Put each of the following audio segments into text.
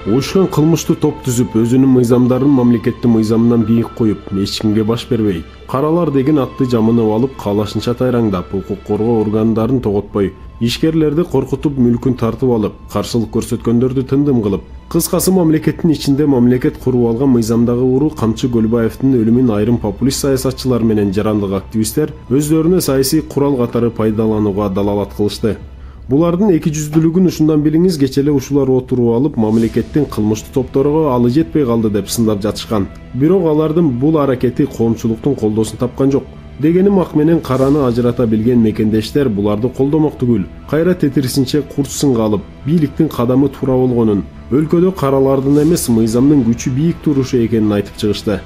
Уюшкан кылмыштуу топ түзүп, өзүнүн мыйзамдарын мамлекеттин мыйзамынан бийик коюп, эч кимге баш бербей, каралар деген атты жамынып алып, каалашынча тайраңдап, укук коргоо органдарын тоготпой, ишкерлерди коркутуп, мүлкүн тартып алып, каршылык көрсөткөндөрдү тындым кылып, кыскасы мамлекеттин ичинде мамлекет куруп алган мыйзамдагы уру Камчы Көлбаевдин өлүмүн айрым популист саясатчылар менен жарандык активисттер өздөрүнө саясий курал катары пайдаланууга далалат кылышты. Булардын эки жүздүүлүгүн ушундан билиңиз, кечеле ушулар отуруп алып, мамлекеттин кылмыштуу топторго алы жетпей калды деп сындап жатышкан. Бирок алардын бул аракети коомчулуктун колдоосун тапкан жок. Дегеним ак менен караны ажырата билген мекендештер буларды колдомок түгүл, кайра тетирисинче курч сынга алып, бийликтин кадамы туура болгонун, өлкөдө каралардын эмес, мыйзамдын күчү бийик турушу экенин айтып чыгышты.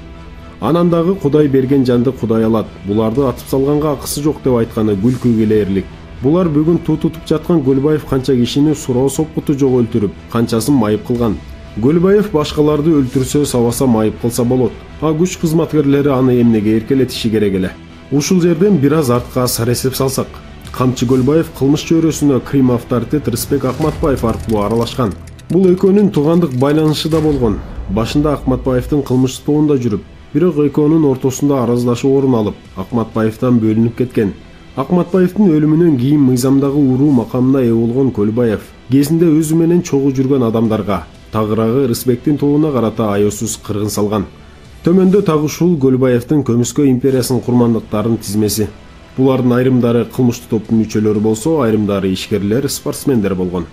Анан дагы Кудай берген жанды Кудай алат, буларды атып салганга акысы жок деп айтканы күлкүгө келерлик. Булар бүгүн тутуп жаткан Көлбаев канча кишини суроо сопкуту жок өлтүрүп, канчасын майып кылган. Көлбаев башкаларды өлтүрсө, сабаса майып кылса болот. А күч кызматкерлери аны эмнеге эркелетиши керек эле. Ушул жерден бир аз артка сар эсеп салсак, Камчы Көлбаев кылмыш чөйрөсүнө Крим авторитет Рысбек Акматбаев аркылуу аралашкан. Бул экөөнүн туугандык байланышы да болгон. Башында Акматбаевдин кылмыш тобунда жүрүп, бирок экөөнүн ортосунда араздашуу орун алып, Акматбаевден бөлүнүп кеткен. Акматбаевдин өлүмүнөн кийин мыйзамдагы уруу макамына ээ болгон Көлбаев кезинде өзү менен чогуу жүргөн адамдарга, тагыраагы Рысбектин тобуна карата аяосуз кыргын салган. Төмөндө так ушул Көлбаевдин Көмүскө империясынын курмандыктарынын тизмеси. Булардын айрымдары кылмыштуу топтун мүчөлөрү болсо, айрымдары ишкерлер, спортсмендер болгон.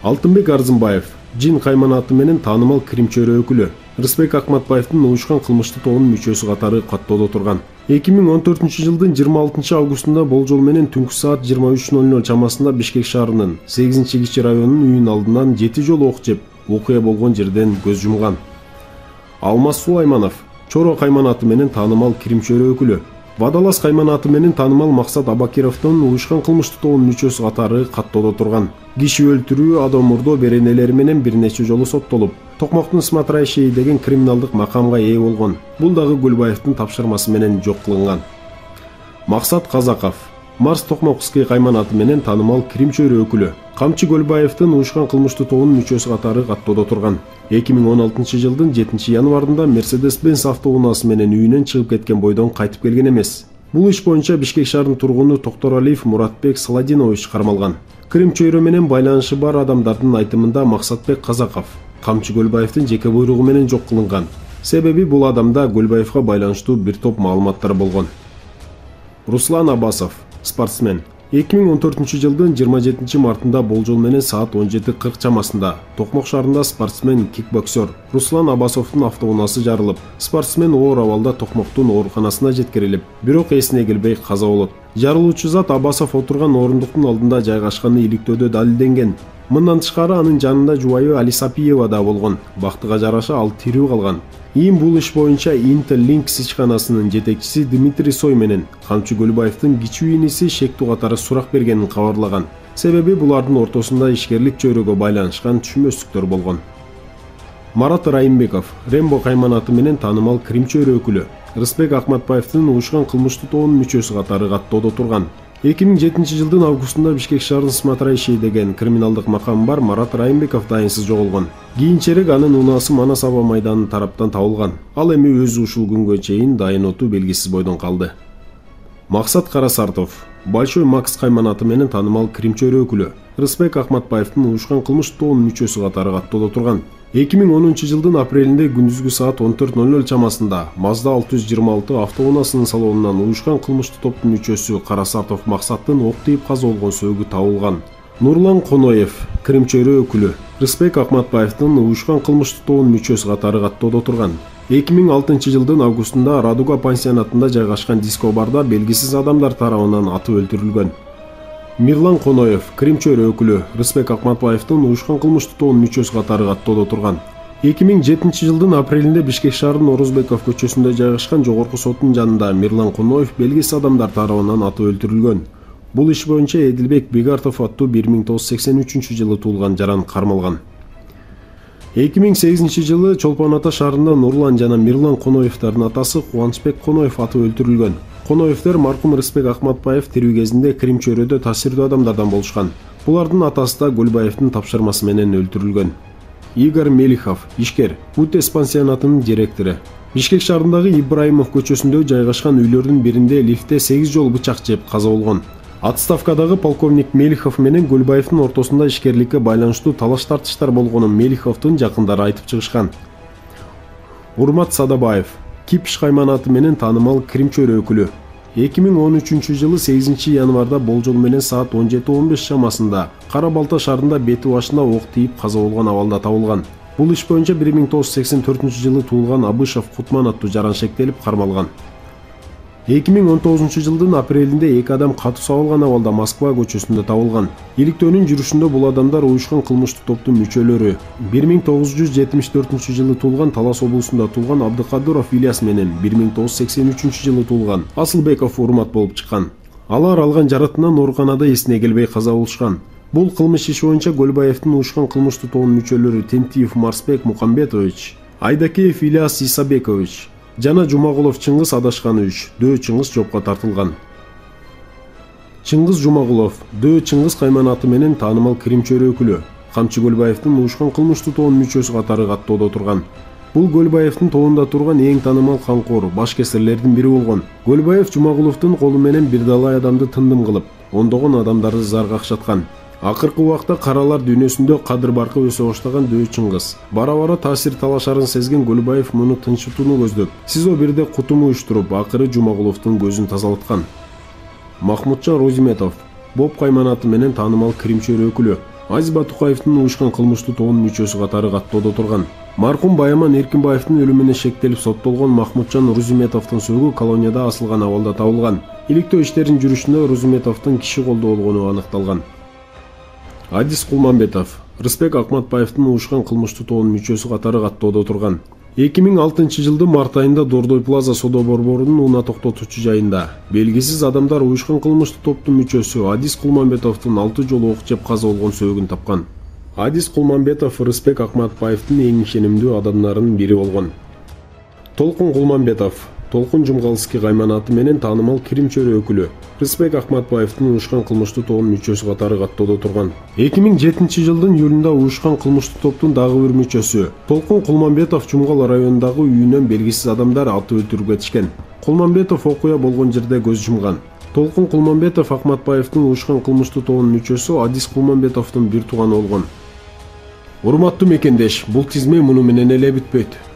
Алтынбек Арзымбаев, Жин кайманаты менен таанымал Крим чөйрө өкүлү, Рысбек Акматбаевдин уюшкан кылмыштуу тобунун мүчөсү катары каттоодо турган. 2014-жылдын 26-августунда болжол менен түнкү саат 23:00 чамасында Бишкек шаарынын 8-кичи районунун үйүнүн алдынан 7 жолу ок жеп, окуя болгон жерден көз жумган. Алмаз Сулайманов, Чоро кайманаты менен таанымал Крим чөйрө өкүлү, Вадалас кайманаты менен таанымал Максат Абакировдун уюшкан кылмыштуу тобунун мүчөсү катары каттоодо турган. Киши өлтүрүү, адам мурдоо беренелери менен бир нече жолу соттолуп, Токмоктун Сматрай шейи деген криминалдык макамга ээ болгон. Бул дагы Көлбаевдин тапшырмасы менен жок кылынган. Максат Казаков, Марс Токмокский кайманаты менен таанымал Крим чөйрө өкүлү, Камчы Көлбаевдин уюшкан кылмыштуу тобунун мүчөсү катары каттоодо турган. 2016-жылдын 7-январында Mercedes-Benz автоунаасы менен үйүнөн чыгып кеткен бойдон кайтып келген эмес. Бул иш боюнча Бишкек шаарынын тургуну Токторалиев Муратбек Саладинович кармалган. Крим чөйрө менен байланышы бар адамдардын айтымында Максатбек Казаков Камчы Көлбаевдин жеке буйругу менен жок кылынган. Себеби бул адамда Көлбаевга байланыштуу бир топ маалыматтар болгон. Руслан Абасов, спортсмен. 2014-жылдын 27 мартында болжол менен саат 17:40 чамасында Токмок шаарында спортсмен кикбоксер Руслан Абасовдун автоунаасы жарылып, спортсмен оор абалда Токмоктун ооруканасына жеткирилип, бирок эсине келбей каза болот. Жарылуучу зат Абасов отурган орундуктун алдында жайгашканы иликтөөдө далилденген. Мындан тышкары анын жанында жубайы Алисапиева да болгон. Бактыга жараша ал тирүү калган. Ийин бул иш боюнча Интерлинкс ишканасынын жетекчиси Дмитрий Сой менен Камчы Көлбаевдин кичүү иниси шектүү катары сурак бергенин кабарлаган. Себеби булардын ортосунда ишкерлик чөйрөгө байланышкан түшүнбөстүктөр болгон. Марат Райымбеков, Рембо кайманаты менен таанымал Крим чөйрө өкүлү, Рысбек Акматбаевдин уюшкан кылмыштуу тобунун мүчөсү катары каттоодо турган. 2007-жылдын августунда Бишкек шаарынын Сматрай шейи деген криминалдык макамы бар Марат Райымбеков дайынсыз жоголгон. Кийинчерээк анын унаасы Манас аба майданынын тараптан табылган. Ал эми өзү ушул күнгө чейин дайын оту белгисиз бойдон калды. Максат Карасартов, Большой Макс кайманаты менен таанымал Крим чөйрө өкүлү, Рысбек Акматбаевдин уюшкан кылмыштуу тобунун мүчөсү катары каттоодо турган. 2010-жылдын апрелинде күндүзгү саат 14:00 чамасында Mazda 626 автоунаасынын салонунан уюшкан кылмыштуу топтун мүчөсү Карасартов Максаттын ок тийип каза болгон сөөгү табылган. Нурлан Коноев, Крим чөйрө өкүлү, Рысбек Акматбаевдин уюшкан кылмыштуу тобунун мүчөсү катары каттоодо турган. 2006-жылдын августунда Радуга пансионатында жайгашкан диско-барда белгисиз адамдар тарабынан атып өлтүрүлгөн. Мирлан Коноев, Крим чөйрө өкүлү, Рысбек Акматбаевдин уюшкан кылмыштуу тобунун мүчөсү катары каттоодо турган. 2007-жылдын апрелинде Бишкек шаарынын Орозбеков көчөсүндө жайгашкан жогорку соттун жанында Мирлан Коноев белгисиз адамдар тарабынан атып өлтүрүлгөн. Бул иш боюнча Эдилбек Бегартов аттуу 1983-жылы туулган жаран кармалган. 2008-жылы Чолпон Ата шаарында Нурлан жана Мирлан Коноевдардын атасы Кубанычбек Коноев атып өлтүрүлгөн. Коноевдер маркум Рысбек Акматбаев тирүү кезинде Крим чөйрөдө таасирдүү адамдардан болушкан. Булардын атасы да Көлбаевдин тапшырмасы менен өлтүрүлгөн. Игорь Мелихов, ишкер, УТЭС пансионатынын директору. Бишкек шаарындагы Ибраимов көчөсүндө жайгашкан үйлөрдүн биринде лифтте 8 жолу бычак жеп каза болгон. Отставкадагы полковник Мелихов менен Гөлбаевдин ортосунда ишкерликке байланыштуу талаш тартыштар болгонун Мелиховдун жакындары айтып чыгышкан. Урмат Садабаев, Кипиш кайманаты менен таанымал Крим чөйрө өкүлү. 2013 жылы 8 январда болжол менен саат 17:15 шамасында Кара Балта шаарында бети башында ок тийип каза болгон абалда табылган. Бул иш боюнча 1984 жылы туулган Абышев Кутман аттуу жаран шектелип кармалган. 2019 жылдын апрелинде 2 адам катуу сабылган абалда Москва көчөсүндө табылган. Иликтөөнүн жүрүшүндө бул адамдар уюшкан кылмыштуу топтун мүчөлөрү. 1974 жылы туулган Талас облусунда туулган Абдыкадыров Ильяс менен 1983 жылы туулган Асылбеков Урмат болуп чыккан. Алар алган жаратынан ооруканада эсине келбей каза болушкан. Бул кылмыш иши боюнча Гөлбаевдин уюшкан кылмыштуу тобунун мүчөлөрү Тентиев Марсбек Мукамбетович, Айдакеев Ильяс Исабекович жана Жумагулов Чыңгыз Адашканович Дөө Чыңгыз жопко тартылган. Чыңгыз Жумагулов Дөө Чыңгыз кайманаты менен таанымал Крим чөйрө өкүлү, Камчы Гөлбаевдин уюшкан кылмыштуу тобунун мүчөсү катары каттоодо турган. Бул Гөлбаевдин тобунда турган эң таанымал канкор, баш кесирлердин бири болгон. Гөлбаев Жумагуловдун колу менен бир далай адамды тындым кылып, ондогон адамдарды зарга акшаткан. Акыркы убакта каралар дүйнөсүндө кадыр баркы өсө баштаган Дөө Чыңгыз. Бара-бара таасир талашарын сезген Гөлбаев муну тынчытууну көздөп, СИЗО бирде кутум уюштуруп, акыры Жумагуловдун көзүн тазалаткан. Махмутжан Розиметов Боп кайманаты менен таанымал Крим чөйрө өкүлү, Азиз Батукаевдин уюшкан кылмыштуу тобунун мүчөсү катары каттоодо турган. Маркум Баяман Эркинбаевдин өлүмүнө шектелип соттолгон Махмутжан Розиметовдун сөөгү колонияда асылган абалда табылган. Иликтөө иштеринин жүрүшүндө Розиметовдун киши колдоо болгону аныкталган. Адис Кулманбетов Рысбек Акматбаевдин уюшкан кылмыштуу тобунун мүчөсү катары каттоодо турган. 2006 жылдын март айында Дордой Плаза соода борборунун унаа токтотуучу жайында белгисиз адамдар уюшкан кылмыштуу топтун мүчөсү Адис Кулманбетовдун 6 жолу ок жеп каза болгон сөөгүн тапкан. Адис Кулманбетов Рысбек Акматбаевдин эң ишенимдүү адамдарынын бири болгон. Толкун Кулманбетов Толкун Жумгалский кайманаты менен таанымал Крим чөйрө өкүлү, Рысбек Акматбаевдин уюшкан кылмыштуу тобунун мүчөсү катары каттоодо турган. 2007 жылдын июлунда уюшкан кылмыштуу топтун дагы бир мүчөсү Толкун Кулманбетов Жумгал районундагы үйүнөн белгисиз адамдар атып өлтүрүп кетишкен. Кулманбетов окуя болгон жерде көз жумган. Толкун Кулманбетов Акматбаевдин уюшкан кылмыштуу тобунун мүчөсү Адис Кулманбетовдун бир тууганы болгон. Урматтуу мекендеш, бул тизме муну менен эле бүтпөйт.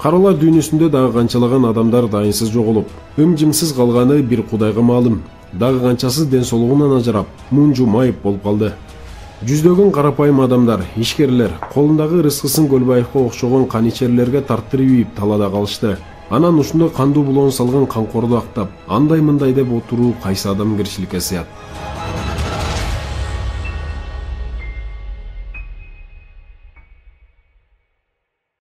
Каралар дүйнөсүндө дагы канчалаган адамдар дайынсыз жоголуп, жымсыз калганы бир Кудайга маалым. Дагы канчасы ден соолугунан ажырап, мунжу майып болуп калды. Жүздөгөн карапайым адамдар, ишкерлер, колундагы рызкысын Гөлбаевге окшогон каничерлерге тарттырып ийип талада калышты. Анан ушундой кандуу булоон салган канкорду актап, андай мындай деп отуруу кайсы адам киршиликке сыят?